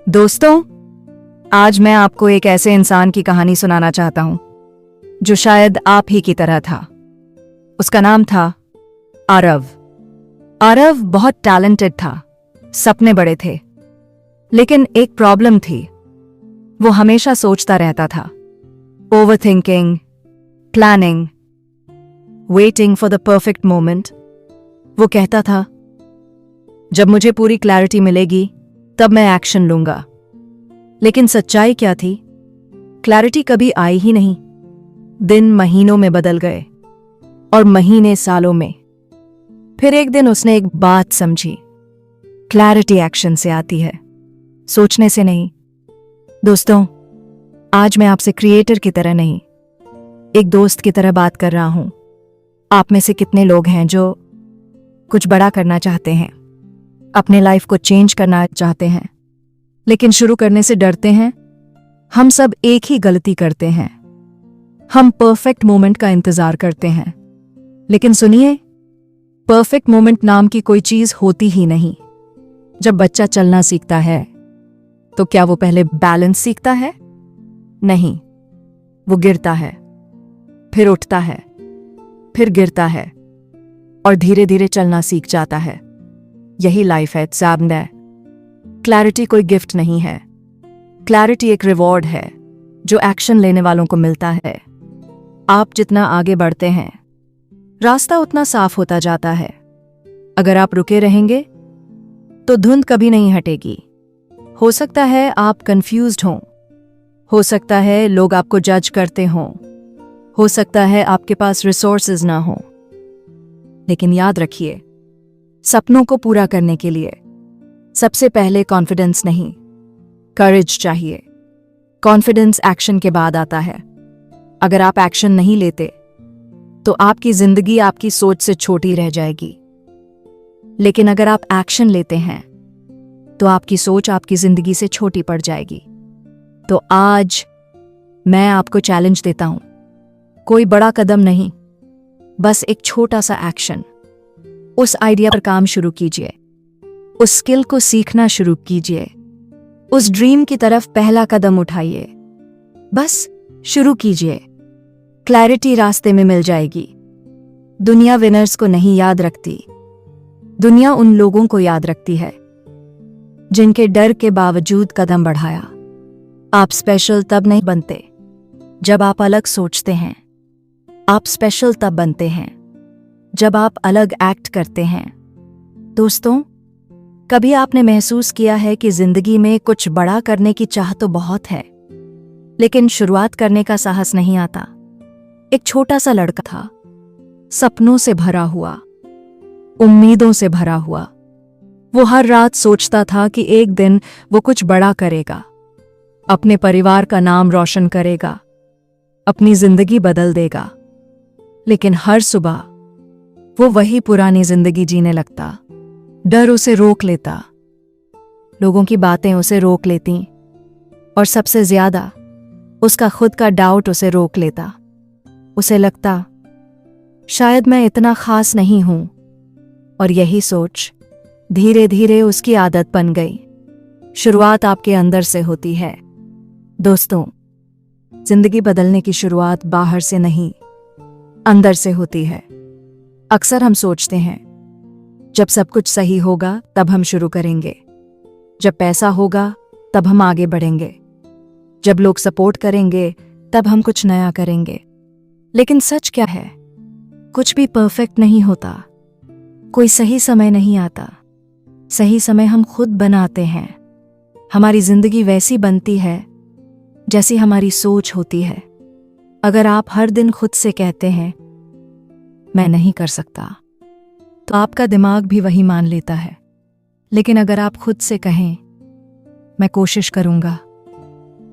दोस्तों, आज मैं आपको एक ऐसे इंसान की कहानी सुनाना चाहता हूं जो शायद आप ही की तरह था। उसका नाम था आरव। आरव बहुत टैलेंटेड था, सपने बड़े थे, लेकिन एक प्रॉब्लम थी। वो हमेशा सोचता रहता था, overthinking, planning, waiting for the perfect moment. वो कहता था, जब मुझे पूरी क्लैरिटी मिलेगी तब मैं एक्शन लूंगा। लेकिन सच्चाई क्या थी? क्लैरिटी कभी आई ही नहीं। दिन महीनों में बदल गए और महीने सालों में। फिर एक दिन उसने एक बात समझी, क्लैरिटी एक्शन से आती है, सोचने से नहीं। दोस्तों, आज मैं आपसे क्रिएटर की तरह नहीं, एक दोस्त की तरह बात कर रहा हूं। आप में से कितने लोग हैं जो कुछ बड़ा करना चाहते हैं, अपने लाइफ को चेंज करना चाहते हैं, लेकिन शुरू करने से डरते हैं? हम सब एक ही गलती करते हैं, हम परफेक्ट मोमेंट का इंतजार करते हैं। लेकिन सुनिए, परफेक्ट मोमेंट नाम की कोई चीज होती ही नहीं। जब बच्चा चलना सीखता है तो क्या वो पहले बैलेंस सीखता है? नहीं, वो गिरता है, फिर उठता है, फिर गिरता है और धीरे धीरे चलना सीख जाता है। यही लाइफ है सामने। क्लैरिटी कोई गिफ्ट नहीं है, क्लैरिटी एक रिवॉर्ड है जो एक्शन लेने वालों को मिलता है। आप जितना आगे बढ़ते हैं, रास्ता उतना साफ होता जाता है। अगर आप रुके रहेंगे तो धुंध कभी नहीं हटेगी। हो सकता है आप कंफ्यूज्ड हों, हो सकता है लोग आपको जज करते हों, हो सकता है आपके पास रिसोर्सेज ना हो, लेकिन याद रखिए, सपनों को पूरा करने के लिए सबसे पहले कॉन्फिडेंस नहीं, करेज चाहिए। कॉन्फिडेंस एक्शन के बाद आता है। अगर आप एक्शन नहीं लेते तो आपकी जिंदगी आपकी सोच से छोटी रह जाएगी, लेकिन अगर आप एक्शन लेते हैं तो आपकी सोच आपकी जिंदगी से छोटी पड़ जाएगी। तो आज मैं आपको चैलेंज देता हूं, कोई बड़ा कदम नहीं, बस एक छोटा सा एक्शन। उस आइडिया पर काम शुरू कीजिए, उस स्किल को सीखना शुरू कीजिए, उस ड्रीम की तरफ पहला कदम उठाइए। बस शुरू कीजिए, क्लैरिटी रास्ते में मिल जाएगी। दुनिया विनर्स को नहीं याद रखती, दुनिया उन लोगों को याद रखती है जिनके डर के बावजूद कदम बढ़ाया। आप स्पेशल तब नहीं बनते जब आप अलग सोचते हैं, आप स्पेशल तब बनते हैं जब आप अलग एक्ट करते हैं। दोस्तों, कभी आपने महसूस किया है कि जिंदगी में कुछ बड़ा करने की चाह तो बहुत है, लेकिन शुरुआत करने का साहस नहीं आता? एक छोटा सा लड़का था, सपनों से भरा हुआ, उम्मीदों से भरा हुआ। वो हर रात सोचता था कि एक दिन वो कुछ बड़ा करेगा, अपने परिवार का नाम रोशन करेगा, अपनी जिंदगी बदल देगा। लेकिन हर सुबह वो वही पुरानी जिंदगी जीने लगता। डर उसे रोक लेता, लोगों की बातें उसे रोक लेती, और सबसे ज्यादा उसका खुद का डाउट उसे रोक लेता। उसे लगता, शायद मैं इतना खास नहीं हूं, और यही सोच धीरे धीरे उसकी आदत बन गई। शुरुआत आपके अंदर से होती है। दोस्तों, जिंदगी बदलने की शुरुआत बाहर से नहीं, अंदर से होती है। अक्सर हम सोचते हैं, जब सब कुछ सही होगा तब हम शुरू करेंगे, जब पैसा होगा तब हम आगे बढ़ेंगे, जब लोग सपोर्ट करेंगे तब हम कुछ नया करेंगे। लेकिन सच क्या है? कुछ भी परफेक्ट नहीं होता, कोई सही समय नहीं आता। सही समय हम खुद बनाते हैं। हमारी जिंदगी वैसी बनती है जैसी हमारी सोच होती है। अगर आप हर दिन खुद से कहते हैं, मैं नहीं कर सकता, तो आपका दिमाग भी वही मान लेता है। लेकिन अगर आप खुद से कहें, मैं कोशिश करूंगा,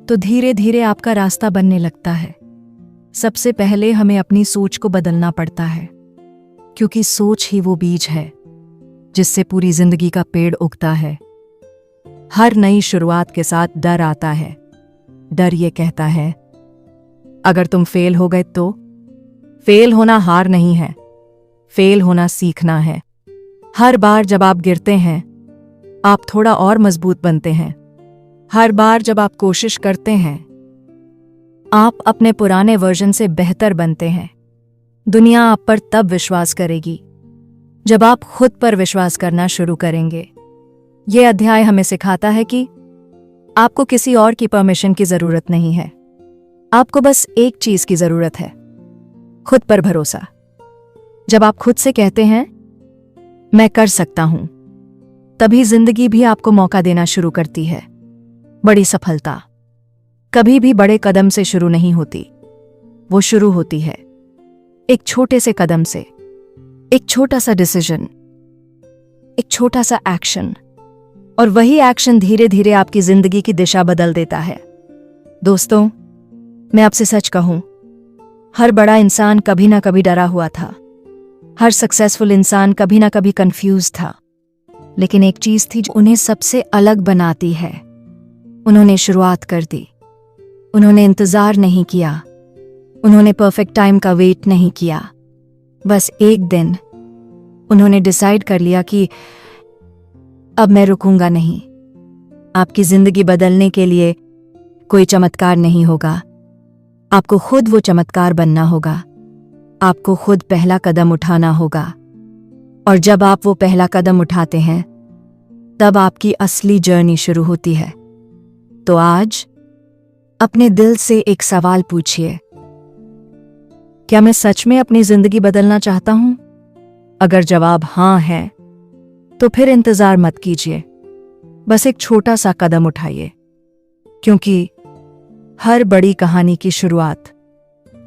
तो धीरे धीरे आपका रास्ता बनने लगता है। सबसे पहले हमें अपनी सोच को बदलना पड़ता है, क्योंकि सोच ही वो बीज है जिससे पूरी जिंदगी का पेड़ उगता है। हर नई शुरुआत के साथ डर आता है। डर ये कहता है, अगर तुम फेल हो गए तो? फेल होना हार नहीं है, फेल होना सीखना है। हर बार जब आप गिरते हैं, आप थोड़ा और मजबूत बनते हैं। हर बार जब आप कोशिश करते हैं, आप अपने पुराने वर्जन से बेहतर बनते हैं। दुनिया आप पर तब विश्वास करेगी जब आप खुद पर विश्वास करना शुरू करेंगे। यह अध्याय हमें सिखाता है कि आपको किसी और की परमिशन की जरूरत नहीं है। आपको बस एक चीज की जरूरत है, खुद पर भरोसा। जब आप खुद से कहते हैं मैं कर सकता हूं, तभी जिंदगी भी आपको मौका देना शुरू करती है। बड़ी सफलता कभी भी बड़े कदम से शुरू नहीं होती, वो शुरू होती है एक छोटे से कदम से, एक छोटा सा डिसीजन, एक छोटा सा एक्शन, और वही एक्शन धीरे धीरे आपकी जिंदगी की दिशा बदल देता है। दोस्तों, मैं आपसे सच कहूं, हर बड़ा इंसान कभी ना कभी डरा हुआ था। हर सक्सेसफुल इंसान कभी ना कभी कंफ्यूज था। लेकिन एक चीज थी जो उन्हें सबसे अलग बनाती है। उन्होंने शुरुआत कर दी। उन्होंने इंतजार नहीं किया। उन्होंने परफेक्ट टाइम का वेट नहीं किया। बस एक दिन उन्होंने डिसाइड कर लिया कि अब मैं रुकूंगा नहीं। आपकी जिंदगी बदलने के लिए कोई चमत्कार नहीं होगा। आपको खुद वो चमत्कार बनना होगा। आपको खुद पहला कदम उठाना होगा। और जब आप वो पहला कदम उठाते हैं, तब आपकी असली जर्नी शुरू होती है। तो आज अपने दिल से एक सवाल पूछिए, क्या मैं सच में अपनी जिंदगी बदलना चाहता हूं? अगर जवाब हां है, तो फिर इंतजार मत कीजिए। बस एक छोटा सा कदम उठाइए, क्योंकि हर बड़ी कहानी की शुरुआत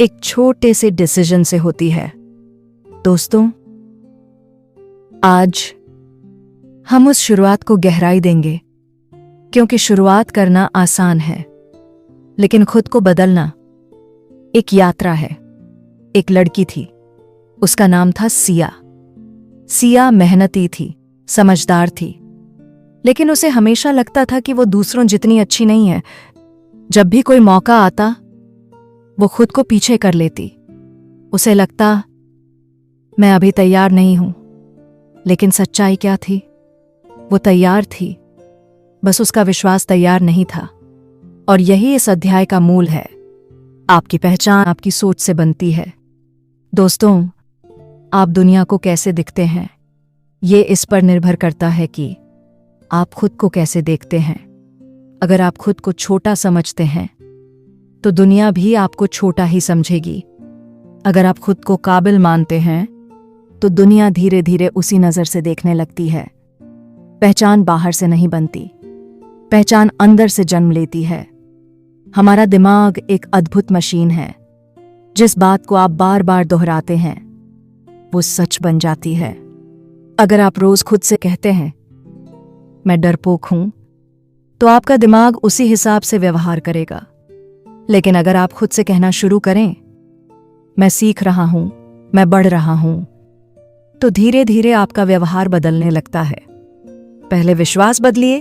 एक छोटे से डिसीजन से होती है। दोस्तों, आज हम उस शुरुआत को गहराई देंगे, क्योंकि शुरुआत करना आसान है, लेकिन खुद को बदलना एक यात्रा है। एक लड़की थी, उसका नाम था सिया। सिया मेहनती थी, समझदार थी, लेकिन उसे हमेशा लगता था कि वो दूसरों जितनी अच्छी नहीं है। जब भी कोई मौका आता, वो खुद को पीछे कर लेती। उसे लगता मैं अभी तैयार नहीं हूं। लेकिन सच्चाई क्या थी? वो तैयार थी, बस उसका विश्वास तैयार नहीं था। और यही इस अध्याय का मूल है। आपकी पहचान आपकी सोच से बनती है। दोस्तों, आप दुनिया को कैसे दिखते हैं, ये इस पर निर्भर करता है कि आप खुद को कैसे देखते हैं। अगर आप खुद को छोटा समझते हैं, तो दुनिया भी आपको छोटा ही समझेगी। अगर आप खुद को काबिल मानते हैं, तो दुनिया धीरे धीरे उसी नजर से देखने लगती है। पहचान बाहर से नहीं बनती, पहचान अंदर से जन्म लेती है। हमारा दिमाग एक अद्भुत मशीन है। जिस बात को आप बार बार दोहराते हैं, वो सच बन जाती है। अगर आप रोज खुद से कहते हैं मैं डरपोक हूं, तो आपका दिमाग उसी हिसाब से व्यवहार करेगा। लेकिन अगर आप खुद से कहना शुरू करें मैं सीख रहा हूं, मैं बढ़ रहा हूं, तो धीरे धीरे आपका व्यवहार बदलने लगता है। पहले विश्वास बदलिए,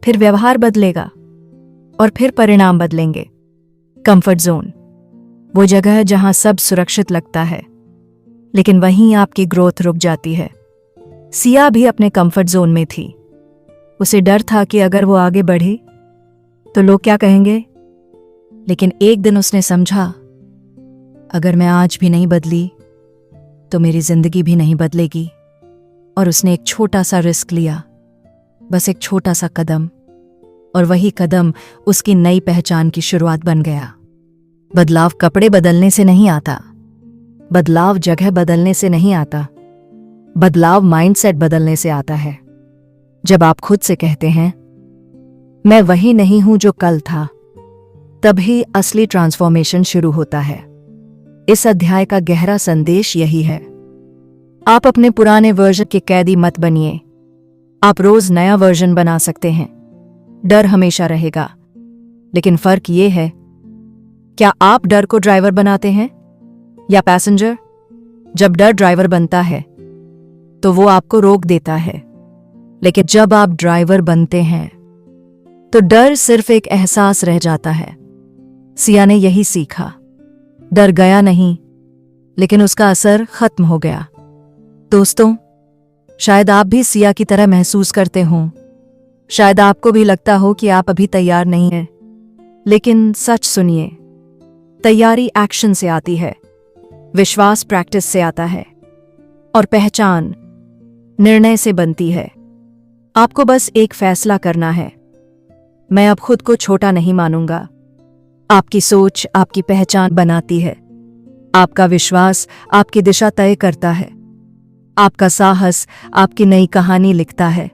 फिर व्यवहार बदलेगा, और फिर परिणाम बदलेंगे। कंफर्ट जोन वो जगह है जहां सब सुरक्षित लगता है, लेकिन वहीं आपकी ग्रोथ रुक जाती है। सिया भी अपने कंफर्ट जोन में थी। उसे डर था कि अगर वो आगे बढ़ी तो लोग क्या कहेंगे। लेकिन एक दिन उसने समझा, अगर मैं आज भी नहीं बदली तो मेरी जिंदगी भी नहीं बदलेगी। और उसने एक छोटा सा रिस्क लिया, बस एक छोटा सा कदम, और वही कदम उसकी नई पहचान की शुरुआत बन गया। बदलाव कपड़े बदलने से नहीं आता, बदलाव जगह बदलने से नहीं आता, बदलाव माइंडसेट बदलने से आता है। जब आप खुद से कहते हैं मैं वही नहीं हूं जो कल था, तभी असली ट्रांसफॉर्मेशन शुरू होता है। इस अध्याय का गहरा संदेश यही है। आप अपने पुराने वर्जन के कैदी मत बनिए। आप रोज नया वर्जन बना सकते हैं। डर हमेशा रहेगा, लेकिन फर्क ये है, क्या आप डर को ड्राइवर बनाते हैं या पैसेंजर? जब डर ड्राइवर बनता है तो वो आपको रोक देता है, लेकिन जब आप ड्राइवर बनते हैं तो डर सिर्फ एक एहसास रह जाता है। सिया ने यही सीखा। डर गया नहीं, लेकिन उसका असर खत्म हो गया। दोस्तों, शायद आप भी सिया की तरह महसूस करते हों शायद आपको भी लगता हो कि आप अभी तैयार नहीं हैं, लेकिन सच सुनिए, तैयारी एक्शन से आती है, विश्वास प्रैक्टिस से आता है, और पहचान निर्णय से बनती है। आपको बस एक फैसला करना है, मैं अब खुद को छोटा नहीं मानूंगा। आपकी सोच आपकी पहचान बनाती है, आपका विश्वास आपकी दिशा तय करता है, आपका साहस आपकी नई कहानी लिखता है।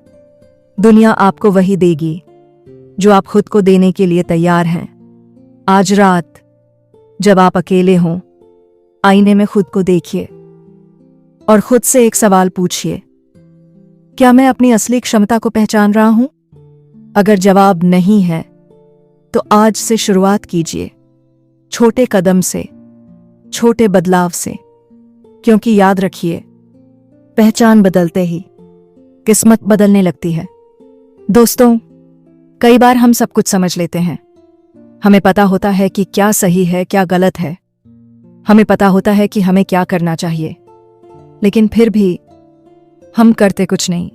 दुनिया आपको वही देगी जो आप खुद को देने के लिए तैयार हैं। आज रात जब आप अकेले हों, आईने में खुद को देखिए और खुद से एक सवाल पूछिए, क्या मैं अपनी असली क्षमता को पहचान रहा हूं? अगर जवाब नहीं है तो आज से शुरुआत कीजिए, छोटे कदम से, छोटे बदलाव से, क्योंकि याद रखिए, पहचान बदलते ही किस्मत बदलने लगती है। दोस्तों, कई बार हम सब कुछ समझ लेते हैं, हमें पता होता है कि क्या सही है क्या गलत है, हमें पता होता है कि हमें क्या करना चाहिए, लेकिन फिर भी हम करते कुछ नहीं।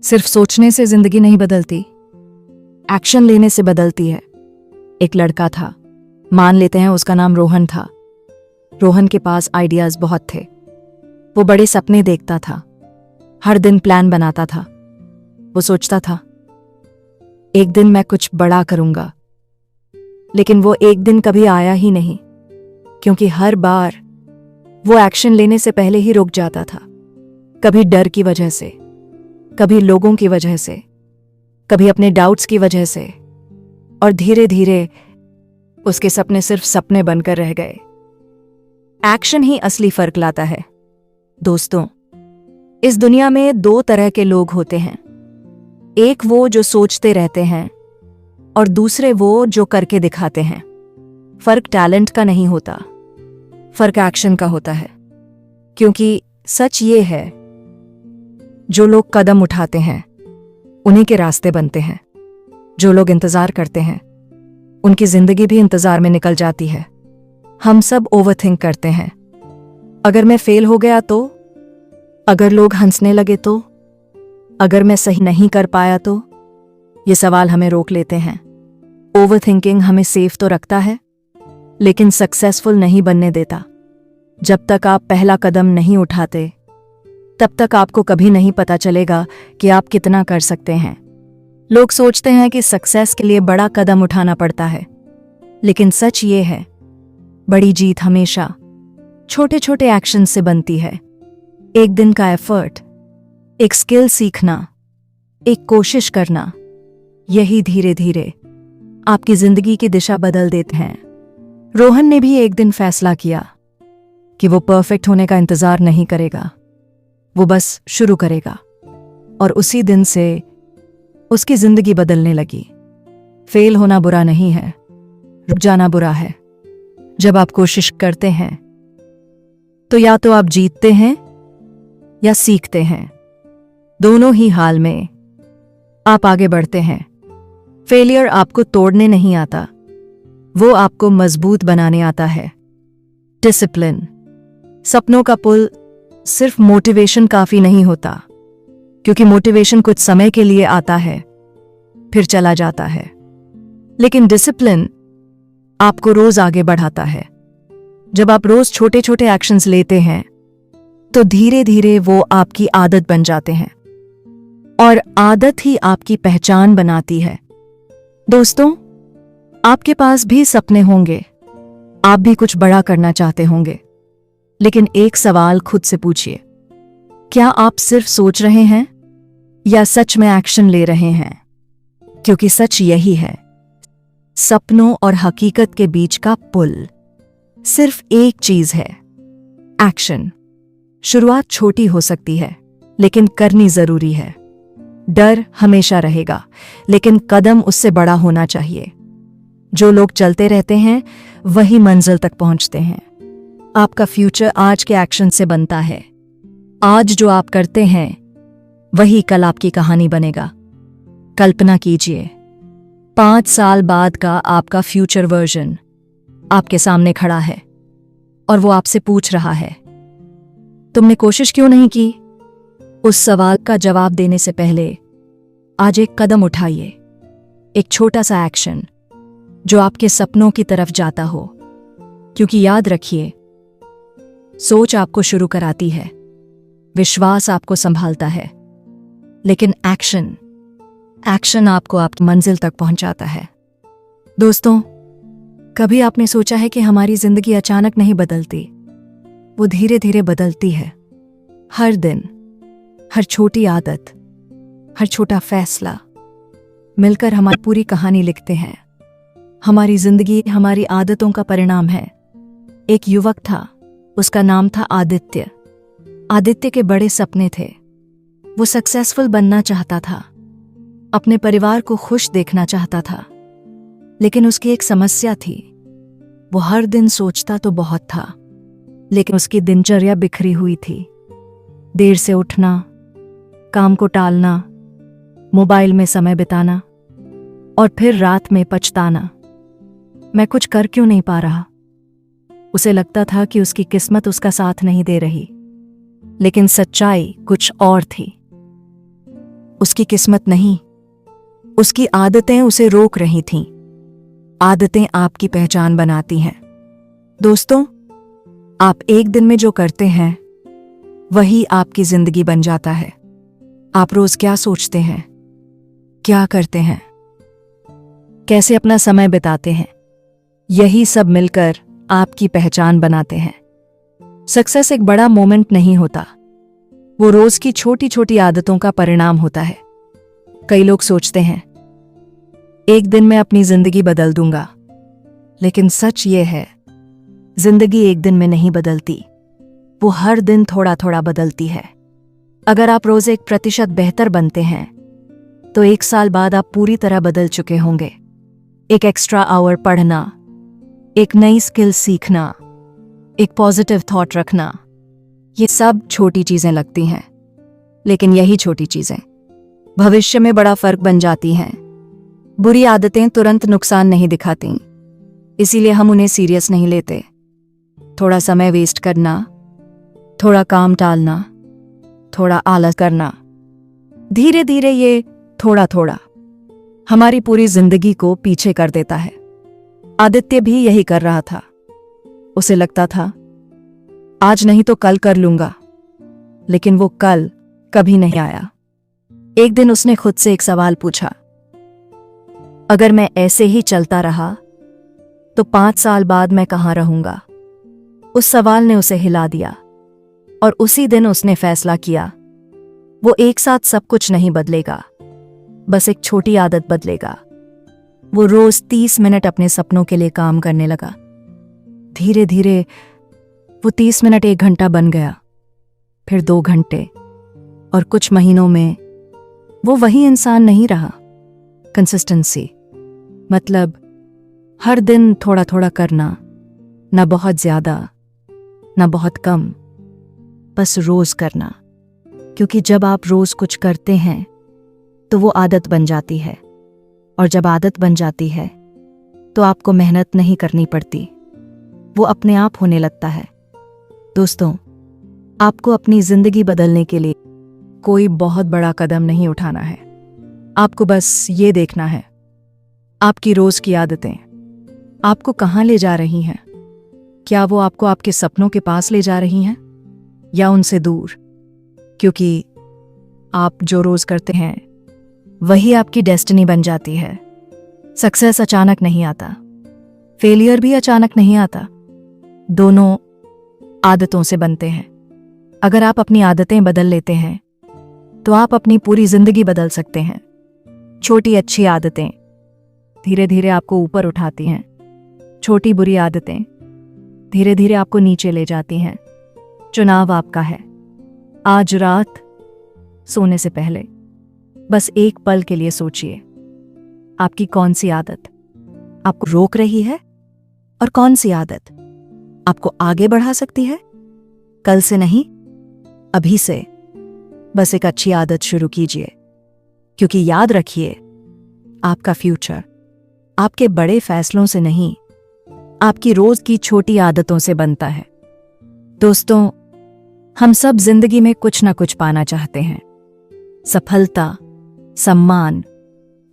सिर्फ सोचने से जिंदगी नहीं बदलती, एक्शन लेने से बदलती है। एक लड़का था, मान लेते हैं उसका नाम रोहन था। रोहन के पास आइडियाज बहुत थे, वो बड़े सपने देखता था, हर दिन प्लान बनाता था। वो सोचता था, एक दिन मैं कुछ बड़ा करूंगा, लेकिन वो एक दिन कभी आया ही नहीं, क्योंकि हर बार वो एक्शन लेने से पहले ही रुक जाता था। कभी डर की वजह से, कभी लोगों की वजह से, कभी अपने डाउट्स की वजह से, और धीरे धीरे उसके सपने सिर्फ सपने बनकर रह गए। एक्शन ही असली फर्क लाता है। दोस्तों, इस दुनिया में दो तरह के लोग होते हैं, एक वो जो सोचते रहते हैं और दूसरे वो जो करके दिखाते हैं। फर्क टैलेंट का नहीं होता, फर्क एक्शन का होता है। क्योंकि सच ये है, जो लोग कदम उठाते हैं उन्हीं के रास्ते बनते हैं। जो लोग इंतजार करते हैं उनकी जिंदगी भी इंतजार में निकल जाती है। हम सब ओवरथिंक करते हैं, अगर मैं फेल हो गया तो, अगर लोग हंसने लगे तो, अगर मैं सही नहीं कर पाया तो, ये सवाल हमें रोक लेते हैं। ओवरथिंकिंग हमें सेफ तो रखता है, लेकिन सक्सेसफुल नहीं बनने देता। जब तक आप पहला कदम नहीं उठाते, तब तक आपको कभी नहीं पता चलेगा कि आप कितना कर सकते हैं। लोग सोचते हैं कि सक्सेस के लिए बड़ा कदम उठाना पड़ता है, लेकिन सच ये है, बड़ी जीत हमेशा छोटे छोटे एक्शन से बनती है। एक दिन का एफर्ट, एक स्किल सीखना, एक कोशिश करना, यही धीरे धीरे आपकी जिंदगी की दिशा बदल देते हैं। रोहन ने भी एक दिन फैसला किया कि वो परफेक्ट होने का इंतजार नहीं करेगा, वो बस शुरू करेगा। और उसी दिन से उसकी जिंदगी बदलने लगी। फेल होना बुरा नहीं है, रुक जाना बुरा है। जब आप कोशिश करते हैं तो या तो आप जीतते हैं या सीखते हैं, दोनों ही हाल में आप आगे बढ़ते हैं। फेलियर आपको तोड़ने नहीं आता, वो आपको मजबूत बनाने आता है। डिसिप्लिन, सपनों का पुल सिर्फ मोटिवेशन काफी नहीं होता, क्योंकि मोटिवेशन कुछ समय के लिए आता है, फिर चला जाता है, लेकिन डिसिप्लिन आपको रोज आगे बढ़ाता है। जब आप रोज छोटे छोटे एक्शंस लेते हैं तो धीरे धीरे वो आपकी आदत बन जाते हैं, और आदत ही आपकी पहचान बनाती है। दोस्तों, आपके पास भी सपने होंगे, आप भी कुछ बड़ा करना चाहते होंगे, लेकिन एक सवाल खुद से पूछिए, क्या आप सिर्फ सोच रहे हैं या सच में एक्शन ले रहे हैं? क्योंकि सच यही है, सपनों और हकीकत के बीच का पुल सिर्फ एक चीज है, एक्शन। शुरुआत छोटी हो सकती है, लेकिन करनी जरूरी है। डर हमेशा रहेगा, लेकिन कदम उससे बड़ा होना चाहिए। जो लोग चलते रहते हैं वही मंजिल तक पहुंचते हैं। आपका फ्यूचर आज के एक्शन से बनता है। आज जो आप करते हैं वही कल आपकी कहानी बनेगा। कल्पना कीजिए, 5 साल बाद का आपका फ्यूचर वर्जन आपके सामने खड़ा है और वो आपसे पूछ रहा है, तुमने कोशिश क्यों नहीं की? उस सवाल का जवाब देने से पहले आज एक कदम उठाइए, एक छोटा सा एक्शन जो आपके सपनों की तरफ जाता हो, क्योंकि याद रखिए, सोच आपको शुरू कराती है, विश्वास आपको संभालता है, लेकिन एक्शन आपको आपकी मंजिल तक पहुंचाता है। दोस्तों, कभी आपने सोचा है कि हमारी जिंदगी अचानक नहीं बदलती, वो धीरे धीरे बदलती है। हर दिन, हर छोटी आदत, हर छोटा फैसला मिलकर हमारी पूरी कहानी लिखते हैं। हमारी जिंदगी हमारी आदतों का परिणाम है। एक युवक था, उसका नाम था आदित्य। आदित्य के बड़े सपने थे। वो सक्सेसफुल बनना चाहता था, अपने परिवार को खुश देखना चाहता था, लेकिन उसकी एक समस्या थी। वो हर दिन सोचता तो बहुत था, लेकिन उसकी दिनचर्या बिखरी हुई थी। देर से उठना, काम को टालना, मोबाइल में समय बिताना और फिर रात में पछताना, मैं कुछ कर क्यों नहीं पा रहा। उसे लगता था कि उसकी किस्मत उसका साथ नहीं दे रही, लेकिन सच्चाई कुछ और थी। उसकी किस्मत नहीं, उसकी आदतें उसे रोक रही थीं। आदतें आपकी पहचान बनाती हैं। दोस्तों, आप एक दिन में जो करते हैं वही आपकी जिंदगी बन जाता है। आप रोज क्या सोचते हैं, क्या करते हैं, कैसे अपना समय बिताते हैं, यही सब मिलकर आपकी पहचान बनाते हैं। सक्सेस एक बड़ा मोमेंट नहीं होता, वो रोज की छोटी छोटी आदतों का परिणाम होता है। कई लोग सोचते हैं, एक दिन में अपनी जिंदगी बदल दूंगा, लेकिन सच ये है, जिंदगी एक दिन में नहीं बदलती, वो हर दिन थोड़ा थोड़ा बदलती है। अगर आप रोज 1% बेहतर बनते हैं, तो 1 साल बाद आप पूरी तरह बदल चुके होंगे। एक एक्स्ट्रा आवर पढ़ना, एक नई स्किल सीखना, एक पॉजिटिव थॉट रखना, ये सब छोटी चीजें लगती हैं, लेकिन यही छोटी चीजें भविष्य में बड़ा फर्क बन जाती हैं। बुरी आदतें तुरंत नुकसान नहीं दिखाती, इसीलिए हम उन्हें सीरियस नहीं लेते। थोड़ा समय वेस्ट करना, थोड़ा काम टालना, थोड़ा आलस करना, धीरे धीरे ये थोड़ा थोड़ा हमारी पूरी जिंदगी को पीछे कर देता है। आदित्य भी यही कर रहा था। उसे लगता था, आज नहीं तो कल कर लूंगा, लेकिन वो कल कभी नहीं आया। एक दिन उसने खुद से एक सवाल पूछा, अगर मैं ऐसे ही चलता रहा तो 5 साल बाद मैं कहां रहूंगा। उस सवाल ने उसे हिला दिया और उसी दिन उसने फैसला किया, वो एक साथ सब कुछ नहीं बदलेगा, बस एक छोटी आदत बदलेगा। वो रोज 30 मिनट अपने सपनों के लिए काम करने लगा। धीरे धीरे वो 30 मिनट 1 घंटा बन गया, फिर 2 घंटे, और कुछ महीनों में वो वही इंसान नहीं रहा। कंसिस्टेंसी मतलब हर दिन थोड़ा थोड़ा करना, ना बहुत ज्यादा ना बहुत कम, बस रोज करना। क्योंकि जब आप रोज कुछ करते हैं तो वो आदत बन जाती है, और जब आदत बन जाती है तो आपको मेहनत नहीं करनी पड़ती, वो अपने आप होने लगता है। दोस्तों, आपको अपनी जिंदगी बदलने के लिए कोई बहुत बड़ा कदम नहीं उठाना है। आपको बस ये देखना है, आपकी रोज की आदतें आपको कहाँ ले जा रही हैं। क्या वो आपको आपके सपनों के पास ले जा रही हैं या उनसे दूर? क्योंकि आप जो रोज करते हैं वही आपकी डेस्टिनी बन जाती है। सक्सेस अचानक नहीं आता, फेलियर भी अचानक नहीं आता, दोनों आदतों से बनते हैं। अगर आप अपनी आदतें बदल लेते हैं तो आप अपनी पूरी जिंदगी बदल सकते हैं। छोटी अच्छी आदतें धीरे धीरे आपको ऊपर उठाती हैं, छोटी बुरी आदतें धीरे धीरे आपको नीचे ले जाती हैं। चुनाव आपका है। आज रात सोने से पहले बस एक पल के लिए सोचिए, आपकी कौन सी आदत आपको रोक रही है और कौन सी आदत आपको आगे बढ़ा सकती है। कल से नहीं, अभी से बस एक अच्छी आदत शुरू कीजिए, क्योंकि याद रखिए, आपका फ्यूचर आपके बड़े फैसलों से नहीं, आपकी रोज की छोटी आदतों से बनता है। दोस्तों, हम सब जिंदगी में कुछ ना कुछ पाना चाहते हैं। सफलता, सम्मान,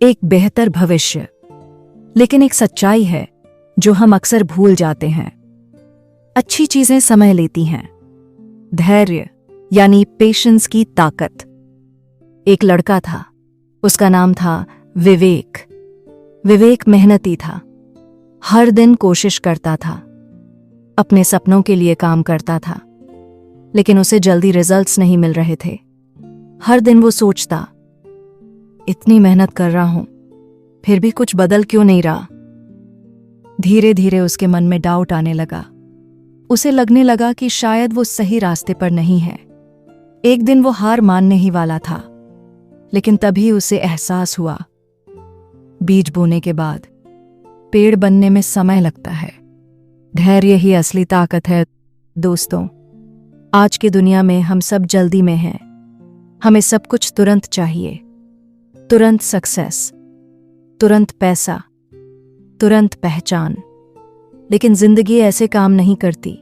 एक बेहतर भविष्य। लेकिन एक सच्चाई है जो हम अक्सर भूल जाते हैं। अच्छी चीजें समय लेती हैं। धैर्य यानी पेशेंस की ताकत। एक लड़का था, उसका नाम था विवेक। विवेक मेहनती था, हर दिन कोशिश करता था, अपने सपनों के लिए काम करता था, लेकिन उसे जल्दी रिजल्ट्स नहीं मिल रहे थे। हर दिन वो सोचता, इतनी मेहनत कर रहा हूं, फिर भी कुछ बदल क्यों नहीं रहा। धीरे धीरे उसके मन में डाउट आने लगा। उसे लगने लगा कि शायद वो सही रास्ते पर नहीं है। एक दिन वो हार मानने ही वाला था, लेकिन तभी उसे एहसास हुआ, बीज बोने के बाद पेड़ बनने में समय लगता है। धैर्य ही असली ताकत है। दोस्तों, आज की दुनिया में हम सब जल्दी में हैं। हमें सब कुछ तुरंत चाहिए, तुरंत सक्सेस, तुरंत पैसा, तुरंत पहचान। लेकिन जिंदगी ऐसे काम नहीं करती।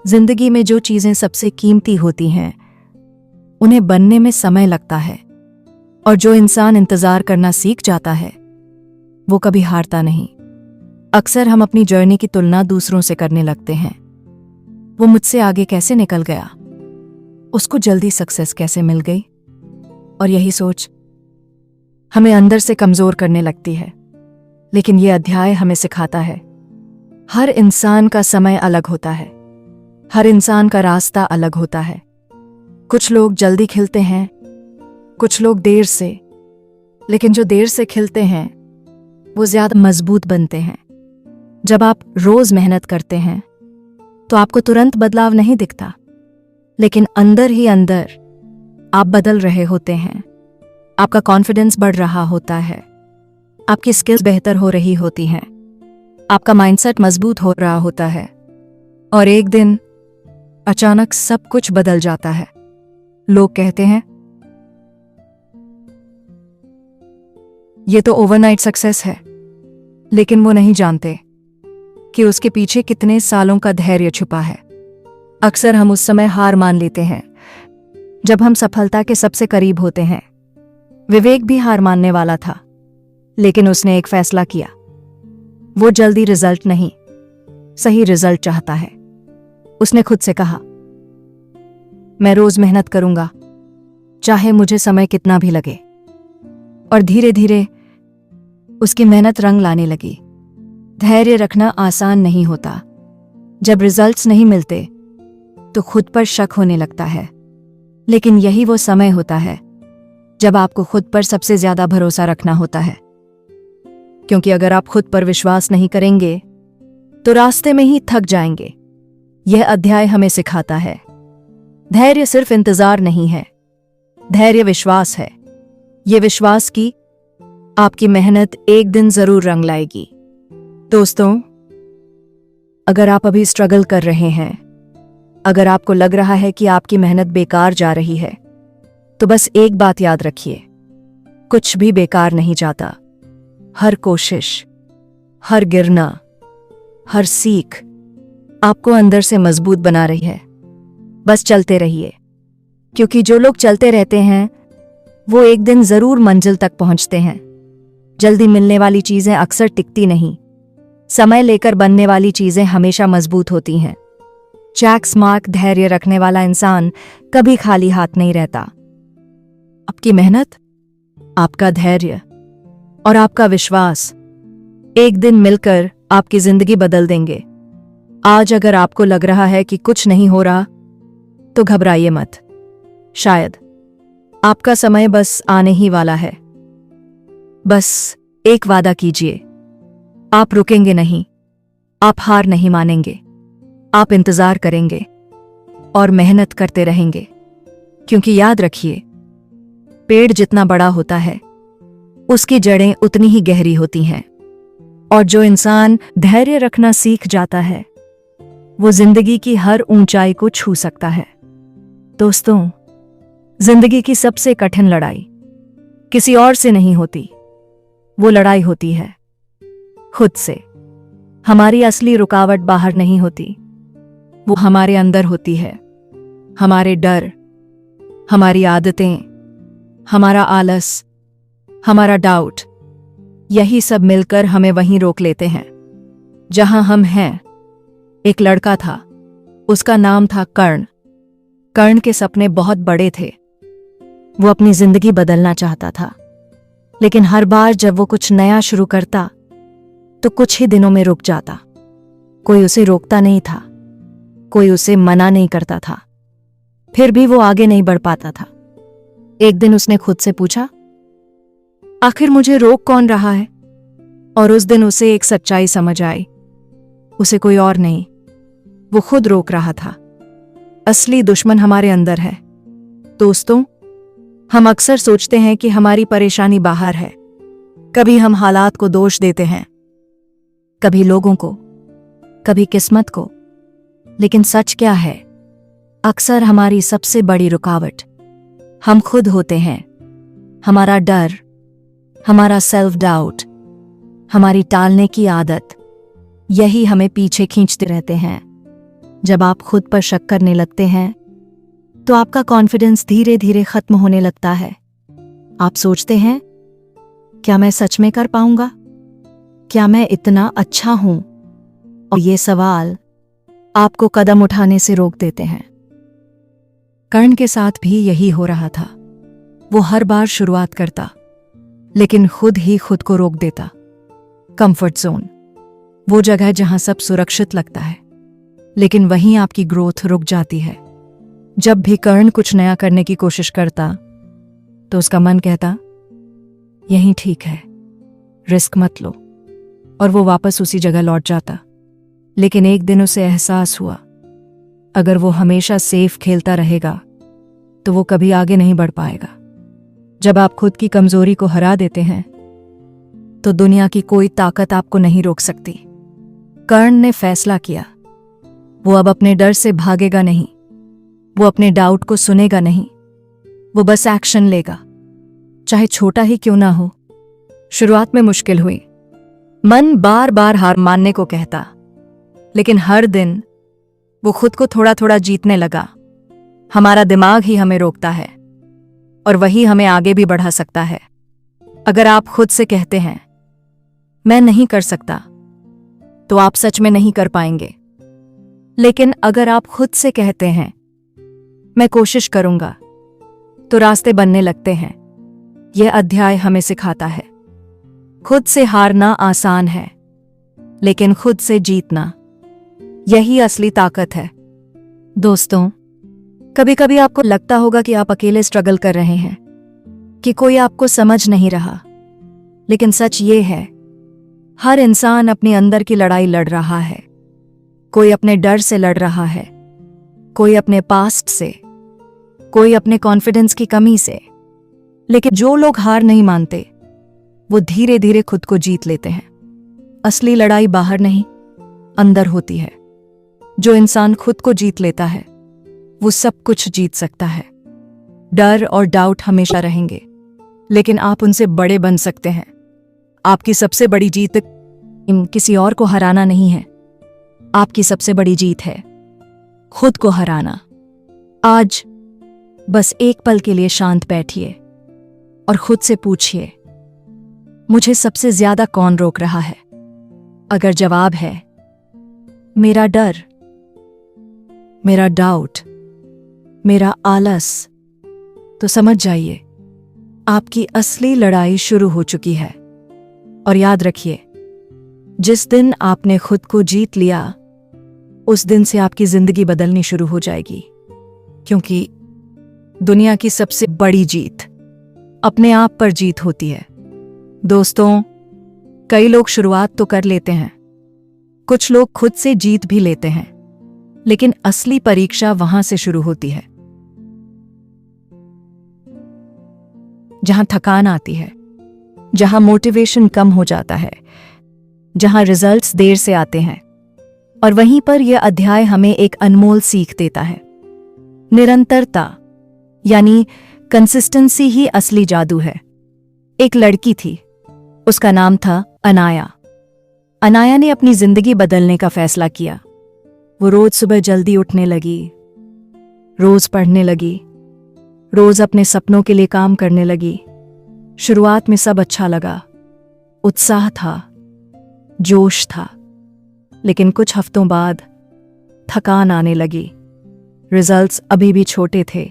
जिंदगी में जो चीजें सबसे कीमती होती हैं, उन्हें बनने में समय लगता है। और जो इंसान इंतजार करना सीख जाता है, वो कभी हारता नहीं। अक्सर हम अपनी जर्नी की तुलना दूसरों से करने लगते हैं। वो मुझसे आगे कैसे निकल गया, उसको जल्दी सक्सेस कैसे मिल गई, और यही सोच हमें अंदर से कमजोर करने लगती है। लेकिन ये अध्याय हमें सिखाता है, हर इंसान का समय अलग होता है, हर इंसान का रास्ता अलग होता है। कुछ लोग जल्दी खिलते हैं, कुछ लोग देर से, लेकिन जो देर से खिलते हैं वो ज्यादा मजबूत बनते हैं। जब आप रोज मेहनत करते हैं तो आपको तुरंत बदलाव नहीं दिखता, लेकिन अंदर ही अंदर आप बदल रहे होते हैं। आपका कॉन्फिडेंस बढ़ रहा होता है, आपकी स्किल्स बेहतर हो रही होती हैं, आपका माइंडसेट मजबूत हो रहा होता है, और एक दिन अचानक सब कुछ बदल जाता है। लोग कहते हैं ये तो ओवरनाइट सक्सेस है, लेकिन वो नहीं जानते कि उसके पीछे कितने सालों का धैर्य छुपा है। अक्सर हम उस समय हार मान लेते हैं जब हम सफलता के सबसे करीब होते हैं। विवेक भी हार मानने वाला था, लेकिन उसने एक फैसला किया। वो जल्दी रिजल्ट नहीं, सही रिजल्ट चाहता है। उसने खुद से कहा, मैं रोज मेहनत करूंगा, चाहे मुझे समय कितना भी लगे। और धीरे धीरे उसकी मेहनत रंग लाने लगी। धैर्य रखना आसान नहीं होता। जब रिजल्ट्स नहीं मिलते तो खुद पर शक होने लगता है, लेकिन यही वो समय होता है जब आपको खुद पर सबसे ज्यादा भरोसा रखना होता है। क्योंकि अगर आप खुद पर विश्वास नहीं करेंगे तो रास्ते में ही थक जाएंगे। यह अध्याय हमें सिखाता है, धैर्य सिर्फ इंतजार नहीं है, धैर्य विश्वास है। ये विश्वास कि आपकी मेहनत एक दिन जरूर रंग लाएगी। दोस्तों, अगर आप अभी स्ट्रगल कर रहे हैं, अगर आपको लग रहा है कि आपकी मेहनत बेकार जा रही है, तो बस एक बात याद रखिए, कुछ भी बेकार नहीं जाता। हर कोशिश, हर गिरना, हर सीख आपको अंदर से मजबूत बना रही है। बस चलते रहिए, क्योंकि जो लोग चलते रहते हैं वो एक दिन जरूर मंजिल तक पहुंचते हैं। जल्दी मिलने वाली चीजें अक्सर टिकती नहीं, समय लेकर बनने वाली चीजें हमेशा मजबूत होती हैं। जैक स्मार्क धैर्य रखने वाला इंसान कभी खाली हाथ नहीं रहता। आपकी मेहनत, आपका धैर्य और आपका विश्वास एक दिन मिलकर आपकी जिंदगी बदल देंगे। आज अगर आपको लग रहा है कि कुछ नहीं हो रहा, तो घबराइए मत। शायद आपका समय बस आने ही वाला है। बस एक वादा कीजिए, आप रुकेंगे नहीं, आप हार नहीं मानेंगे, आप इंतजार करेंगे और मेहनत करते रहेंगे। क्योंकि याद रखिए, पेड़ जितना बड़ा होता है उसकी जड़ें उतनी ही गहरी होती हैं। और जो इंसान धैर्य रखना सीख जाता है वो जिंदगी की हर ऊंचाई को छू सकता है। दोस्तों, जिंदगी की सबसे कठिन लड़ाई किसी और से नहीं होती, वो लड़ाई होती है खुद से। हमारी असली रुकावट बाहर नहीं होती, वो हमारे अंदर होती है। हमारे डर, हमारी आदतें, हमारा आलस, हमारा डाउट, यही सब मिलकर हमें वहीं रोक लेते हैं जहां हम हैं। एक लड़का था, उसका नाम था कर्ण। कर्ण के सपने बहुत बड़े थे। वो अपनी जिंदगी बदलना चाहता था, लेकिन हर बार जब वो कुछ नया शुरू करता तो कुछ ही दिनों में रुक जाता। कोई उसे रोकता नहीं था, कोई उसे मना नहीं करता था, फिर भी वो आगे नहीं बढ़ पाता था। एक दिन उसने खुद से पूछा, आखिर मुझे रोक कौन रहा है? और उस दिन उसे एक सच्चाई समझ आई। उसे कोई और नहीं, वो खुद रोक रहा था। असली दुश्मन हमारे अंदर है। दोस्तों, हम अक्सर सोचते हैं कि हमारी परेशानी बाहर है। कभी हम हालात को दोष देते हैं, कभी लोगों को, कभी किस्मत को। लेकिन सच क्या है? अक्सर हमारी सबसे बड़ी रुकावट हम खुद होते हैं। हमारा डर, हमारा सेल्फ डाउट, हमारी टालने की आदत, यही हमें पीछे खींचते रहते हैं। जब आप खुद पर शक करने लगते हैं तो आपका कॉन्फिडेंस धीरे धीरे खत्म होने लगता है। आप सोचते हैं, क्या मैं सच में कर पाऊंगा? क्या मैं इतना अच्छा हूं? और ये सवाल आपको कदम उठाने से रोक देते हैं। कर्ण के साथ भी यही हो रहा था। वो हर बार शुरुआत करता, लेकिन खुद ही खुद को रोक देता। कंफर्ट जोन, वो जगह जहां सब सुरक्षित लगता है, लेकिन वहीं आपकी ग्रोथ रुक जाती है। जब भी कर्ण कुछ नया करने की कोशिश करता तो उसका मन कहता, यही ठीक है, रिस्क मत लो, और वो वापस उसी जगह लौट जाता। लेकिन एक दिन उसे एहसास हुआ, अगर वो हमेशा सेफ खेलता रहेगा तो वो कभी आगे नहीं बढ़ पाएगा। जब आप खुद की कमजोरी को हरा देते हैं तो दुनिया की कोई ताकत आपको नहीं रोक सकती। कर्ण ने फैसला किया, वो अब अपने डर से भागेगा नहीं, वो अपने डाउट को सुनेगा नहीं, वो बस एक्शन लेगा, चाहे छोटा ही क्यों ना हो। शुरुआत में मुश्किल हुई। मन बार बार हार मानने को कहता, लेकिन हर दिन वो खुद को थोड़ा थोड़ा जीतने लगा। हमारा दिमाग ही हमें रोकता है, और वही हमें आगे भी बढ़ा सकता है। अगर आप खुद से कहते हैं, मैं नहीं कर सकता, तो आप सच में नहीं कर पाएंगे। लेकिन अगर आप खुद से कहते हैं, मैं कोशिश करूंगा, तो रास्ते बनने लगते हैं। यह अध्याय हमें सिखाता है, खुद से हारना आसान है, लेकिन खुद से जीतना, यही असली ताकत है। दोस्तों, कभी कभी आपको लगता होगा कि आप अकेले स्ट्रगल कर रहे हैं, कि कोई आपको समझ नहीं रहा। लेकिन सच ये है, हर इंसान अपने अंदर की लड़ाई लड़ रहा है। कोई अपने डर से लड़ रहा है, कोई अपने पास्ट से, कोई अपने कॉन्फिडेंस की कमी से। लेकिन जो लोग हार नहीं मानते, वो धीरे धीरे खुद को जीत लेते हैं। असली लड़ाई बाहर नहीं, अंदर होती है। जो इंसान खुद को जीत लेता है, वो सब कुछ जीत सकता है। डर और डाउट हमेशा रहेंगे, लेकिन आप उनसे बड़े बन सकते हैं। आपकी सबसे बड़ी जीत किसी और को हराना नहीं है, आपकी सबसे बड़ी जीत है खुद को हराना। आज बस एक पल के लिए शांत बैठिए और खुद से पूछिए, मुझे सबसे ज्यादा कौन रोक रहा है? अगर जवाब है मेरा डर, मेरा डाउट, मेरा आलस, तो समझ जाइए आपकी असली लड़ाई शुरू हो चुकी है। और याद रखिए, जिस दिन आपने खुद को जीत लिया, उस दिन से आपकी जिंदगी बदलनी शुरू हो जाएगी। क्योंकि दुनिया की सबसे बड़ी जीत अपने आप पर जीत होती है। दोस्तों, कई लोग शुरुआत तो कर लेते हैं, कुछ लोग खुद से जीत भी लेते हैं, लेकिन असली परीक्षा वहां से शुरू होती है जहां थकान आती है, जहां मोटिवेशन कम हो जाता है, जहां रिजल्ट्स देर से आते हैं। और वहीं पर यह अध्याय हमें एक अनमोल सीख देता है। निरंतरता यानी कंसिस्टेंसी ही असली जादू है। एक लड़की थी, उसका नाम था अनाया। अनाया ने अपनी जिंदगी बदलने का फैसला किया। वो रोज सुबह जल्दी उठने लगी, रोज पढ़ने लगी, रोज अपने सपनों के लिए काम करने लगी। शुरुआत में सब अच्छा लगा, उत्साह था, जोश था, लेकिन कुछ हफ्तों बाद थकान आने लगी। रिजल्ट्स अभी भी छोटे थे,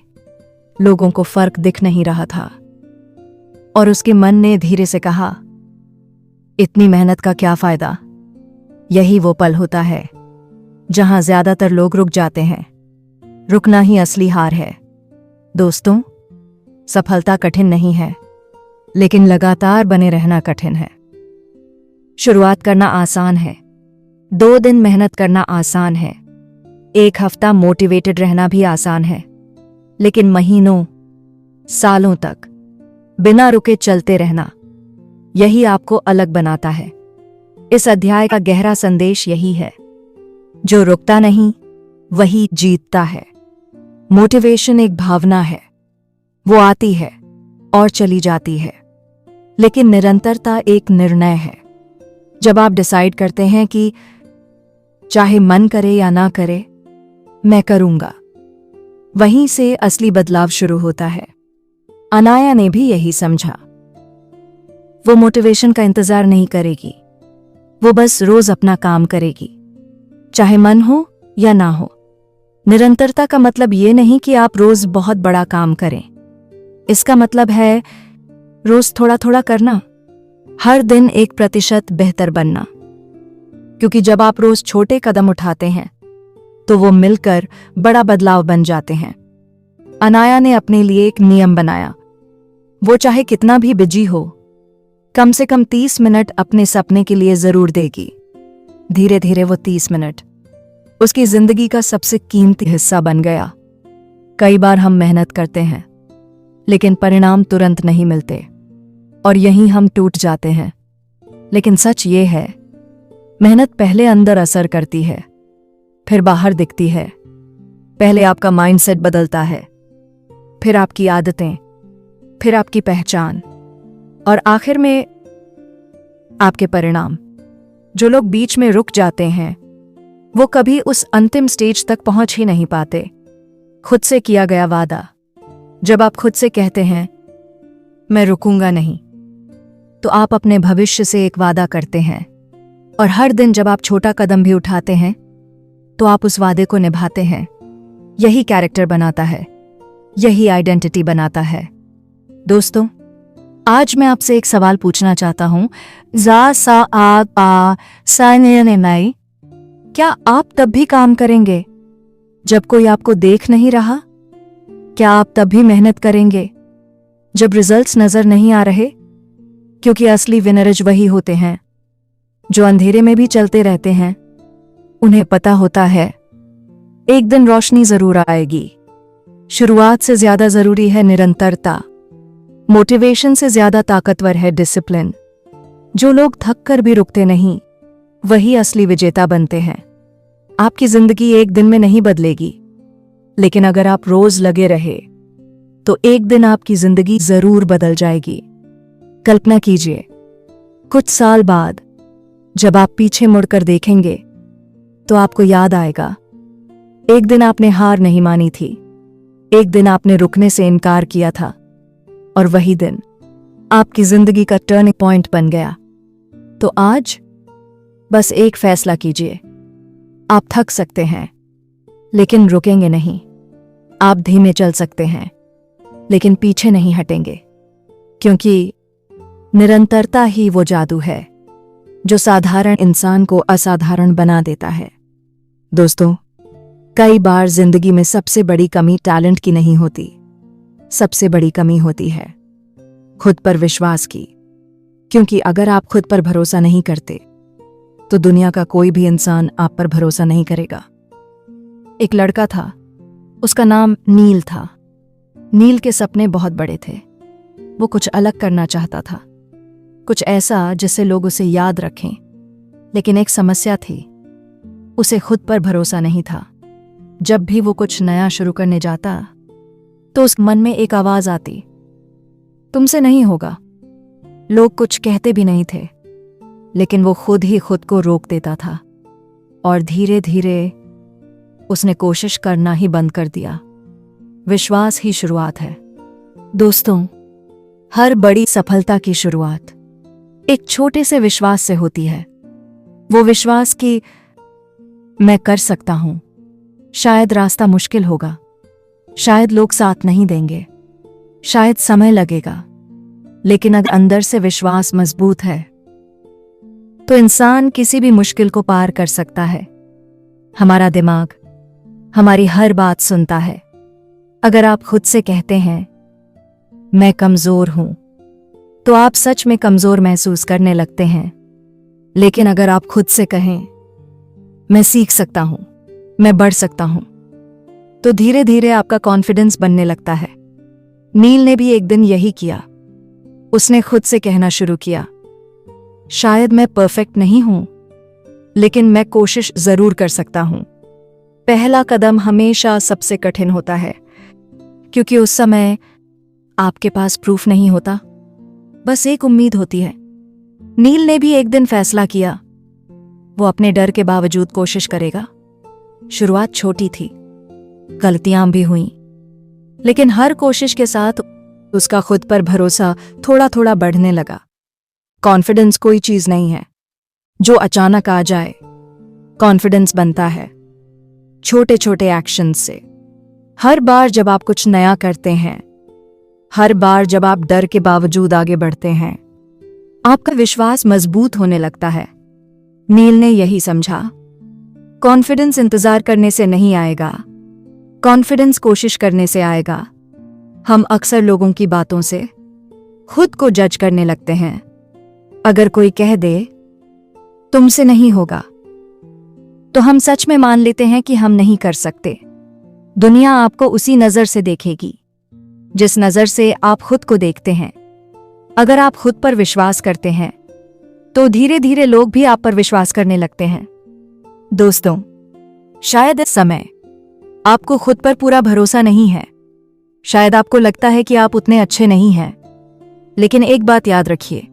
लोगों को फर्क दिख नहीं रहा था, और उसके मन ने धीरे से कहा, इतनी मेहनत का क्या फायदा। यही वो पल होता है जहां ज्यादातर लोग रुक जाते हैं। रुकना ही असली हार है। दोस्तों, सफलता कठिन नहीं है, लेकिन लगातार बने रहना कठिन है। शुरुआत करना आसान है, 2 दिन मेहनत करना आसान है, 1 हफ्ता मोटिवेटेड रहना भी आसान है, लेकिन महीनों, सालों तक बिना रुके चलते रहना, यही आपको अलग बनाता है। इस अध्याय का गहरा संदेश यही है, जो रुकता नहीं वही जीतता है। मोटिवेशन एक भावना है, वो आती है और चली जाती है, लेकिन निरंतरता एक निर्णय है। जब आप डिसाइड करते हैं कि चाहे मन करे या ना करे, मैं करूंगा, वहीं से असली बदलाव शुरू होता है। अनाया ने भी यही समझा। वो मोटिवेशन का इंतजार नहीं करेगी, वो बस रोज अपना काम करेगी, चाहे मन हो या ना हो। निरंतरता का मतलब ये नहीं कि आप रोज बहुत बड़ा काम करें, इसका मतलब है रोज थोड़ा थोड़ा करना, हर दिन 1% बेहतर बनना। क्योंकि जब आप रोज छोटे कदम उठाते हैं तो वो मिलकर बड़ा बदलाव बन जाते हैं। अनाया ने अपने लिए एक नियम बनाया, वो चाहे कितना भी बिजी हो, कम से कम 30 मिनट अपने सपने के लिए जरूर देगी। धीरे धीरे वो 30 मिनट उसकी जिंदगी का सबसे कीमती हिस्सा बन गया। कई बार हम मेहनत करते हैं, लेकिन परिणाम तुरंत नहीं मिलते, और यहीं हम टूट जाते हैं। लेकिन सच ये है, मेहनत पहले अंदर असर करती है, फिर बाहर दिखती है। पहले आपका माइंडसेट बदलता है, फिर आपकी आदतें, फिर आपकी पहचान, और आखिर में आपके परिणाम। जो लोग बीच में रुक जाते हैं, वो कभी उस अंतिम स्टेज तक पहुंच ही नहीं पाते। खुद से किया गया वादा, जब आप खुद से कहते हैं मैं रुकूंगा नहीं, तो आप अपने भविष्य से एक वादा करते हैं। और हर दिन जब आप छोटा कदम भी उठाते हैं, तो आप उस वादे को निभाते हैं। यही कैरेक्टर बनाता है, यही आइडेंटिटी बनाता है। दोस्तों, आज मैं आपसे एक सवाल पूछना चाहता हूं। क्या आप तब भी काम करेंगे जब कोई आपको देख नहीं रहा? क्या आप तब भी मेहनत करेंगे जब रिजल्ट्स नजर नहीं आ रहे? क्योंकि असली विनरज वही होते हैं जो अंधेरे में भी चलते रहते हैं। उन्हें पता होता है एक दिन रोशनी जरूर आएगी। शुरुआत से ज्यादा जरूरी है निरंतरता। मोटिवेशन से ज्यादा ताकतवर है डिसिप्लिन। जो लोग थक कर भी रुकते नहीं, वही असली विजेता बनते हैं। आपकी जिंदगी एक दिन में नहीं बदलेगी, लेकिन अगर आप रोज लगे रहे, तो एक दिन आपकी जिंदगी जरूर बदल जाएगी। कल्पना कीजिए, कुछ साल बाद जब आप पीछे मुड़कर देखेंगे, तो आपको याद आएगा, एक दिन आपने हार नहीं मानी थी, एक दिन आपने रुकने से इनकार किया था, और वही दिन आपकी जिंदगी का टर्निंग पॉइंट बन गया। तो आज बस एक फैसला कीजिए। आप थक सकते हैं, लेकिन रुकेंगे नहीं। आप धीमे चल सकते हैं, लेकिन पीछे नहीं हटेंगे। क्योंकि निरंतरता ही वो जादू है जो साधारण इंसान को असाधारण बना देता है। दोस्तों, कई बार जिंदगी में सबसे बड़ी कमी टैलेंट की नहीं होती, सबसे बड़ी कमी होती है खुद पर विश्वास की। क्योंकि अगर आप खुद पर भरोसा नहीं करते, तो दुनिया का कोई भी इंसान आप पर भरोसा नहीं करेगा। एक लड़का था, उसका नाम नील था। नील के सपने बहुत बड़े थे। वो कुछ अलग करना चाहता था, कुछ ऐसा जिससे लोग उसे याद रखें। लेकिन एक समस्या थी, उसे खुद पर भरोसा नहीं था। जब भी वो कुछ नया शुरू करने जाता, तो उस मन में एक आवाज आती, तुमसे नहीं होगा। लोग कुछ कहते भी नहीं थे, लेकिन वो खुद ही खुद को रोक देता था, और धीरे धीरे उसने कोशिश करना ही बंद कर दिया। विश्वास ही शुरुआत है। दोस्तों, हर बड़ी सफलता की शुरुआत एक छोटे से विश्वास से होती है। वो विश्वास कि मैं कर सकता हूं। शायद रास्ता मुश्किल होगा, शायद लोग साथ नहीं देंगे, शायद समय लगेगा, लेकिन अगर अंदर से विश्वास मजबूत है तो इंसान किसी भी मुश्किल को पार कर सकता है। हमारा दिमाग हमारी हर बात सुनता है। अगर आप खुद से कहते हैं मैं कमजोर हूं, तो आप सच में कमजोर महसूस करने लगते हैं। लेकिन अगर आप खुद से कहें मैं सीख सकता हूं, मैं बढ़ सकता हूं, तो धीरे धीरे आपका कॉन्फिडेंस बनने लगता है। नील ने भी एक दिन यही किया। उसने खुद से कहना शुरू किया, शायद मैं परफेक्ट नहीं हूं, लेकिन मैं कोशिश जरूर कर सकता हूं। पहला कदम हमेशा सबसे कठिन होता है, क्योंकि उस समय आपके पास प्रूफ नहीं होता, बस एक उम्मीद होती है। नील ने भी एक दिन फैसला किया, वो अपने डर के बावजूद कोशिश करेगा। शुरुआत छोटी थी, गलतियां भी हुईं, लेकिन हर कोशिश के साथ उसका खुद पर भरोसा थोड़ा थोड़ा बढ़ने लगा। कॉन्फिडेंस कोई चीज नहीं है जो अचानक आ जाए। कॉन्फिडेंस बनता है छोटे छोटे एक्शन से। हर बार जब आप कुछ नया करते हैं, हर बार जब आप डर के बावजूद आगे बढ़ते हैं, आपका विश्वास मजबूत होने लगता है। नील ने यही समझा, कॉन्फिडेंस इंतजार करने से नहीं आएगा, कॉन्फिडेंस कोशिश करने से आएगा। हम अक्सर लोगों की बातों से खुद को जज करने लगते हैं। अगर कोई कह दे तुमसे नहीं होगा, तो हम सच में मान लेते हैं कि हम नहीं कर सकते। दुनिया आपको उसी नजर से देखेगी जिस नजर से आप खुद को देखते हैं। अगर आप खुद पर विश्वास करते हैं, तो धीरे धीरे लोग भी आप पर विश्वास करने लगते हैं। दोस्तों, शायद इस समय आपको खुद पर पूरा भरोसा नहीं है। शायद आपको लगता है कि आप उतने अच्छे नहीं हैं। लेकिन एक बात याद रखिए,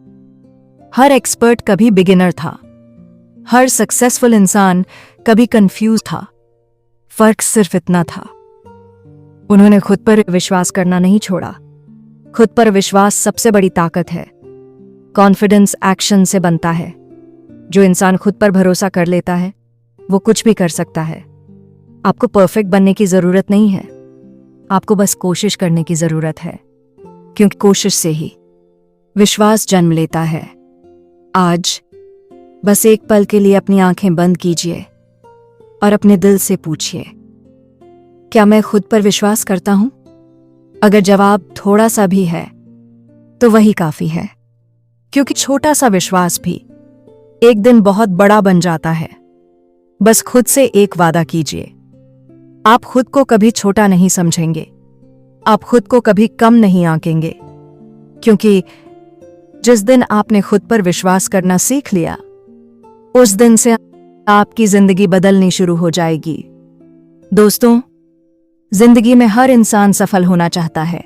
हर एक्सपर्ट कभी बिगिनर था, हर सक्सेसफुल इंसान कभी कंफ्यूज था। फर्क सिर्फ इतना था, उन्होंने खुद पर विश्वास करना नहीं छोड़ा। खुद पर विश्वास सबसे बड़ी ताकत है। कॉन्फिडेंस एक्शन से बनता है। जो इंसान खुद पर भरोसा कर लेता है, वो कुछ भी कर सकता है। आपको परफेक्ट बनने की जरूरत नहीं है, आपको बस कोशिश करने की जरूरत है, क्योंकि कोशिश से ही विश्वास जन्म लेता है। आज बस एक पल के लिए अपनी आंखें बंद कीजिए और अपने दिल से पूछिए, क्या मैं खुद पर विश्वास करता हूं? अगर जवाब थोड़ा सा भी है, तो वही काफी है, क्योंकि छोटा सा विश्वास भी एक दिन बहुत बड़ा बन जाता है। बस खुद से एक वादा कीजिए, आप खुद को कभी छोटा नहीं समझेंगे, आप खुद को कभी कम नहीं आंकेंगे, क्योंकि जिस दिन आपने खुद पर विश्वास करना सीख लिया, उस दिन से आपकी जिंदगी बदलनी शुरू हो जाएगी। दोस्तों, जिंदगी में हर इंसान सफल होना चाहता है,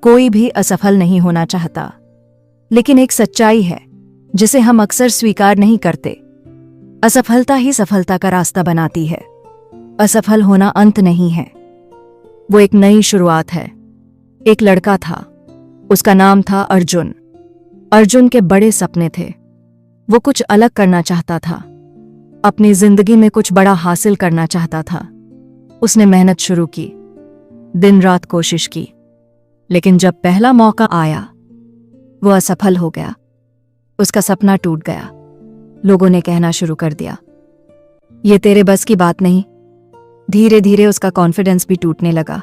कोई भी असफल नहीं होना चाहता। लेकिन एक सच्चाई है जिसे हम अक्सर स्वीकार नहीं करते। असफलता ही सफलता का रास्ता बनाती है। असफल होना अंत नहीं है, वो एक नई शुरुआत है। एक लड़का था, उसका नाम था अर्जुन। अर्जुन के बड़े सपने थे। वो कुछ अलग करना चाहता था, अपनी जिंदगी में कुछ बड़ा हासिल करना चाहता था। उसने मेहनत शुरू की, दिन रात कोशिश की, लेकिन जब पहला मौका आया, वो असफल हो गया। उसका सपना टूट गया। लोगों ने कहना शुरू कर दिया, ये तेरे बस की बात नहीं। धीरे धीरे उसका कॉन्फिडेंस भी टूटने लगा।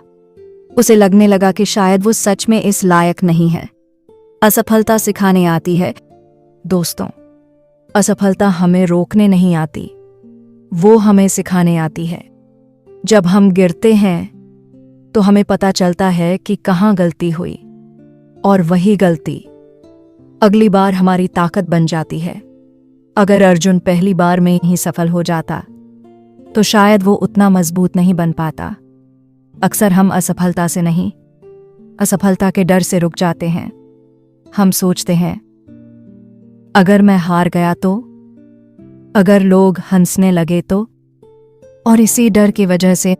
उसे लगने लगा कि शायद वो सच में इस लायक नहीं है। असफलता सिखाने आती है। दोस्तों, असफलता हमें रोकने नहीं आती, वो हमें सिखाने आती है। जब हम गिरते हैं, तो हमें पता चलता है कि कहाँ गलती हुई, और वही गलती अगली बार हमारी ताकत बन जाती है। अगर अर्जुन पहली बार में ही सफल हो जाता, तो शायद वो उतना मजबूत नहीं बन पाता। अक्सर हम असफलता से नहीं, असफलता के डर से रुक जाते हैं। हम सोचते हैं, अगर मैं हार गया तो, अगर लोग हंसने लगे तो, और इसी डर की वजह से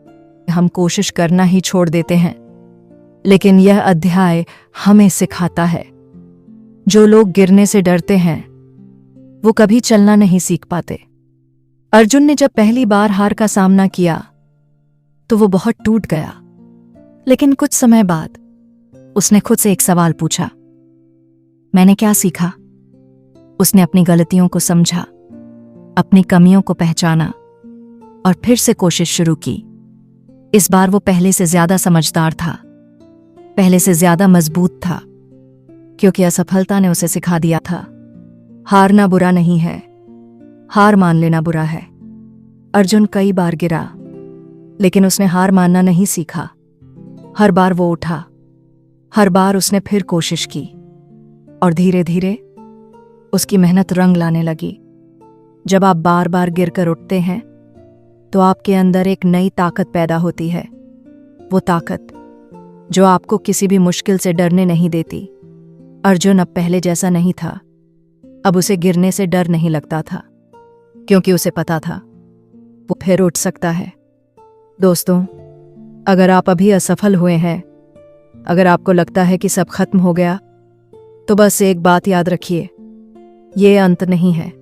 हम कोशिश करना ही छोड़ देते हैं। लेकिन यह अध्याय हमें सिखाता है, जो लोग गिरने से डरते हैं वो कभी चलना नहीं सीख पाते। अर्जुन ने जब पहली बार हार का सामना किया तो वो बहुत टूट गया, लेकिन कुछ समय बाद उसने खुद से एक सवाल पूछा, मैंने क्या सीखा? उसने अपनी गलतियों को समझा, अपनी कमियों को पहचाना और फिर से कोशिश शुरू की। इस बार वो पहले से ज्यादा समझदार था, पहले से ज्यादा मजबूत था, क्योंकि असफलता ने उसे सिखा दिया था, हारना बुरा नहीं है, हार मान लेना बुरा है। अर्जुन कई बार गिरा, लेकिन उसने हार मानना नहीं सीखा। हर बार वो उठा, हर बार उसने फिर कोशिश की और धीरे धीरे उसकी मेहनत रंग लाने लगी। जब आप बार बार गिरकर उठते हैं तो आपके अंदर एक नई ताकत पैदा होती है, वो ताकत जो आपको किसी भी मुश्किल से डरने नहीं देती। अर्जुन अब पहले जैसा नहीं था, अब उसे गिरने से डर नहीं लगता था, क्योंकि उसे पता था वो फिर उठ सकता है। दोस्तों, अगर आप अभी असफल हुए हैं, अगर आपको लगता है कि सब खत्म हो गया, तो बस एक बात याद रखिए, ये अंत नहीं है,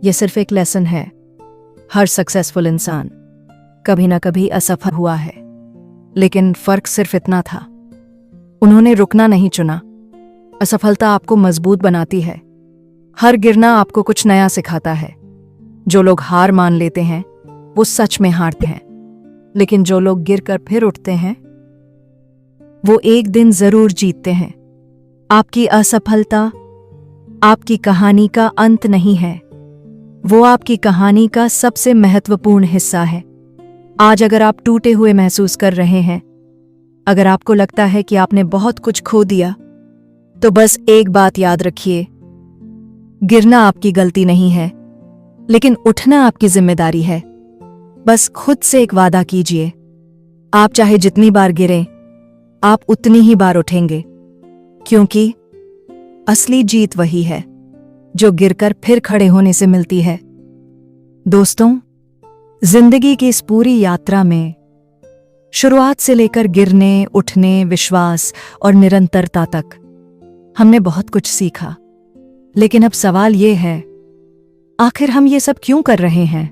ये सिर्फ एक लेसन है। हर सक्सेसफुल इंसान कभी ना कभी असफल हुआ है, लेकिन फर्क सिर्फ इतना था, उन्होंने रुकना नहीं चुना। असफलता आपको मजबूत बनाती है, हर गिरना आपको कुछ नया सिखाता है। जो लोग हार मान लेते हैं वो सच में हारते हैं, लेकिन जो लोग गिरकर फिर उठते हैं वो एक दिन जरूर जीतते हैं। आपकी असफलता आपकी कहानी का अंत नहीं है, वो आपकी कहानी का सबसे महत्वपूर्ण हिस्सा है। आज अगर आप टूटे हुए महसूस कर रहे हैं, अगर आपको लगता है कि आपने बहुत कुछ खो दिया, तो बस एक बात याद रखिए, गिरना आपकी गलती नहीं है, लेकिन उठना आपकी जिम्मेदारी है। बस खुद से एक वादा कीजिए, आप चाहे जितनी बार गिरें, आप उतनी ही बार उठेंगे, क्योंकि असली जीत वही है जो गिरकर फिर खड़े होने से मिलती है। दोस्तों, जिंदगी की इस पूरी यात्रा में शुरुआत से लेकर गिरने, उठने, विश्वास और निरंतरता तक हमने बहुत कुछ सीखा। लेकिन अब सवाल ये है, आखिर हम ये सब क्यों कर रहे हैं?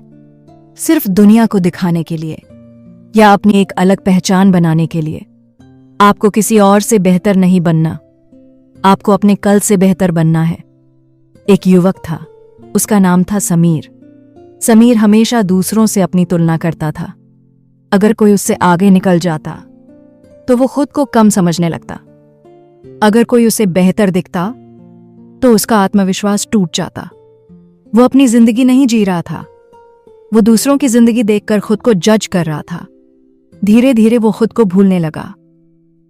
सिर्फ दुनिया को दिखाने के लिए या अपनी एक अलग पहचान बनाने के लिए? आपको किसी और से बेहतर नहीं बनना, आपको अपने कल से बेहतर बनना है। एक युवक था, उसका नाम था समीर। समीर हमेशा दूसरों से अपनी तुलना करता था। अगर कोई उससे आगे निकल जाता तो वो खुद को कम समझने लगता। अगर कोई उसे बेहतर दिखता तो उसका आत्मविश्वास टूट जाता। वो अपनी जिंदगी नहीं जी रहा था, वो दूसरों की जिंदगी देखकर खुद को जज कर रहा था। धीरे धीरे वो खुद को भूलने लगा।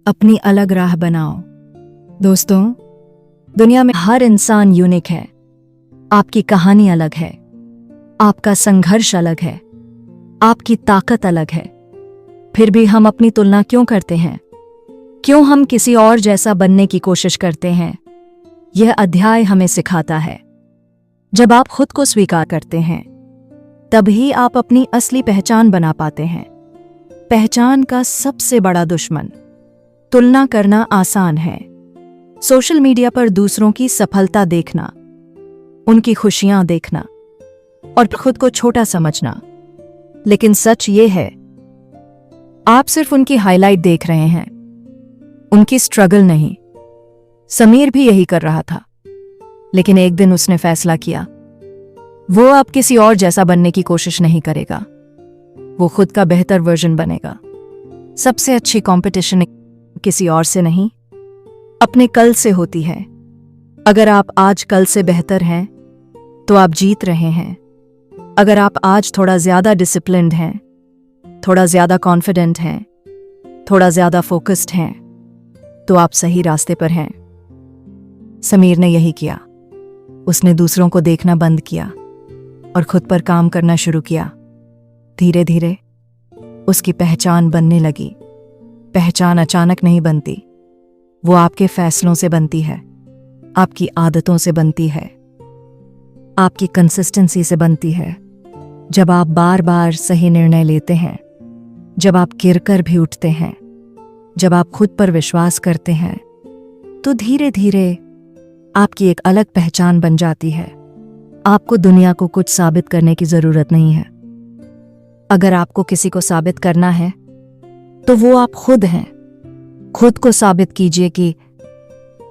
अपनी अलग राह बनाओ। दोस्तों, दुनिया में हर इंसान यूनिक है, आपकी कहानी अलग है, आपका संघर्ष अलग है, आपकी ताकत अलग है। फिर भी हम अपनी तुलना क्यों करते हैं? क्यों हम किसी और जैसा बनने की कोशिश करते हैं? यह अध्याय हमें सिखाता है, जब आप खुद को स्वीकार करते हैं, तभी आप अपनी असली पहचान बना पाते हैं। पहचान का सबसे बड़ा दुश्मन तुलना करना आसान है। सोशल मीडिया पर दूसरों की सफलता देखना, उनकी खुशियां देखना और खुद को छोटा समझना। लेकिन सच ये है, आप सिर्फ उनकी हाइलाइट देख रहे हैं, उनकी स्ट्रगल नहीं। समीर भी यही कर रहा था, लेकिन एक दिन उसने फैसला किया, वो अब किसी और जैसा बनने की कोशिश नहीं करेगा, वो खुद का बेहतर वर्जन बनेगा। सबसे अच्छी कंपटीशन किसी और से नहीं, अपने कल से होती है। अगर आप आज कल से बेहतर हैं तो आप जीत रहे हैं। अगर आप आज थोड़ा ज्यादा डिसिप्लिन्ड हैं, थोड़ा ज्यादा कॉन्फिडेंट हैं, थोड़ा ज्यादा फोकस्ड हैं, तो आप सही रास्ते पर हैं। समीर ने यही किया। उसने दूसरों को देखना बंद किया और खुद पर काम करना शुरू किया। धीरे धीरे उसकी पहचान बनने लगी। पहचान अचानक नहीं बनती, वो आपके फैसलों से बनती है, आपकी आदतों से बनती है, आपकी कंसिस्टेंसी से बनती है। जब आप बार बार सही निर्णय लेते हैं, जब आप गिरकर भी उठते हैं, जब आप खुद पर विश्वास करते हैं तो धीरे धीरे आपकी एक अलग पहचान बन जाती है। आपको दुनिया को कुछ साबित करने की जरूरत नहीं है। अगर आपको किसी को साबित करना है तो वो आप खुद हैं। खुद को साबित कीजिए कि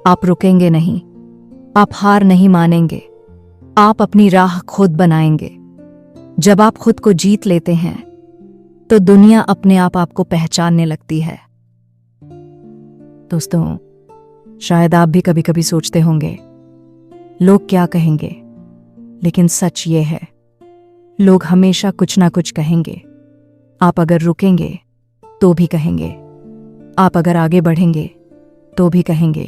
आप रुकेंगे नहीं, आप हार नहीं मानेंगे, आप अपनी राह खुद बनाएंगे। जब आप खुद को जीत लेते हैं तो दुनिया अपने आप आपको पहचानने लगती है। दोस्तों, शायद आप भी कभी कभी सोचते होंगे लोग क्या कहेंगे, लेकिन सच ये है, लोग हमेशा कुछ ना कुछ कहेंगे। आप अगर रुकेंगे तो भी कहेंगे, आप अगर आगे बढ़ेंगे तो भी कहेंगे।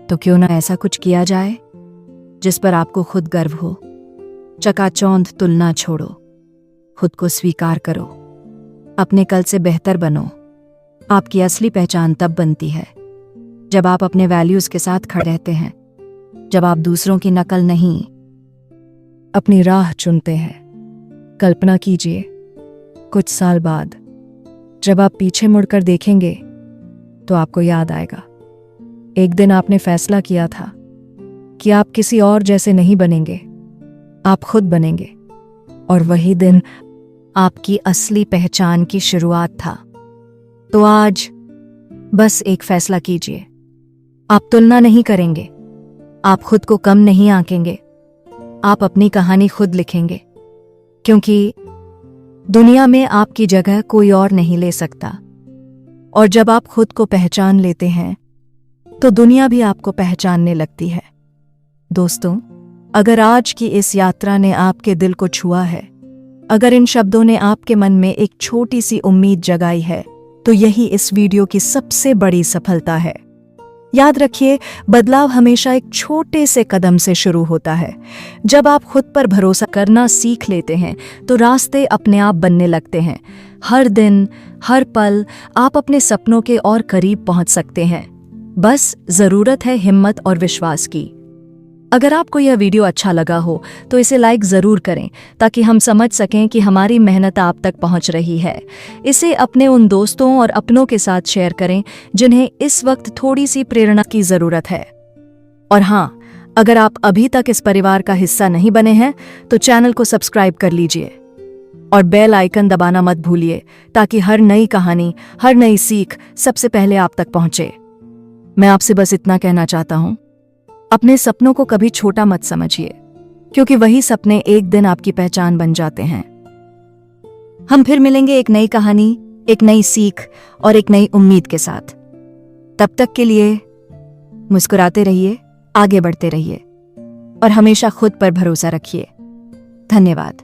तो क्यों ना ऐसा कुछ किया जाए जिस पर आपको खुद गर्व हो। चकाचौंध तुलना छोड़ो, खुद को स्वीकार करो, अपने कल से बेहतर बनो। आपकी असली पहचान तब बनती है जब आप अपने वैल्यूज के साथ खड़े रहते हैं, जब आप दूसरों की नकल नहीं, अपनी राह चुनते हैं। कल्पना कीजिए, कुछ साल बाद जब आप पीछे मुड़कर देखेंगे तो आपको याद आएगा, एक दिन आपने फैसला किया था कि आप किसी और जैसे नहीं बनेंगे, आप खुद बनेंगे। और वही दिन आपकी असली पहचान की शुरुआत था। तो आज बस एक फैसला कीजिए, आप तुलना नहीं करेंगे, आप खुद को कम नहीं आंकेंगे, आप अपनी कहानी खुद लिखेंगे, क्योंकि दुनिया में आपकी जगह कोई और नहीं ले सकता। और जब आप खुद को पहचान लेते हैं तो दुनिया भी आपको पहचानने लगती है। दोस्तों, अगर आज की इस यात्रा ने आपके दिल को छुआ है, अगर इन शब्दों ने आपके मन में एक छोटी सी उम्मीद जगाई है, तो यही इस वीडियो की सबसे बड़ी सफलता है। याद रखिए, बदलाव हमेशा एक छोटे से कदम से शुरू होता है। जब आप खुद पर भरोसा करना सीख लेते हैं तो रास्ते अपने आप बनने लगते हैं। हर दिन, हर पल आप अपने सपनों के और करीब पहुंच सकते हैं। बस जरूरत है हिम्मत और विश्वास की। अगर आपको यह वीडियो अच्छा लगा हो तो इसे लाइक ज़रूर करें ताकि हम समझ सकें कि हमारी मेहनत आप तक पहुंच रही है। इसे अपने उन दोस्तों और अपनों के साथ शेयर करें जिन्हें इस वक्त थोड़ी सी प्रेरणा की ज़रूरत है। और हाँ, अगर आप अभी तक इस परिवार का हिस्सा नहीं बने हैं तो चैनल को सब्सक्राइब कर लीजिए और बेल आइकन दबाना मत भूलिए ताकि हर नई कहानी, हर नई सीख सबसे पहले आप तक पहुंचे। मैं आपसे बस इतना कहना चाहता हूं, अपने सपनों को कभी छोटा मत समझिए, क्योंकि वही सपने एक दिन आपकी पहचान बन जाते हैं। हम फिर मिलेंगे एक नई कहानी, एक नई सीख और एक नई उम्मीद के साथ। तब तक के लिए मुस्कुराते रहिए, आगे बढ़ते रहिए और हमेशा खुद पर भरोसा रखिए। धन्यवाद।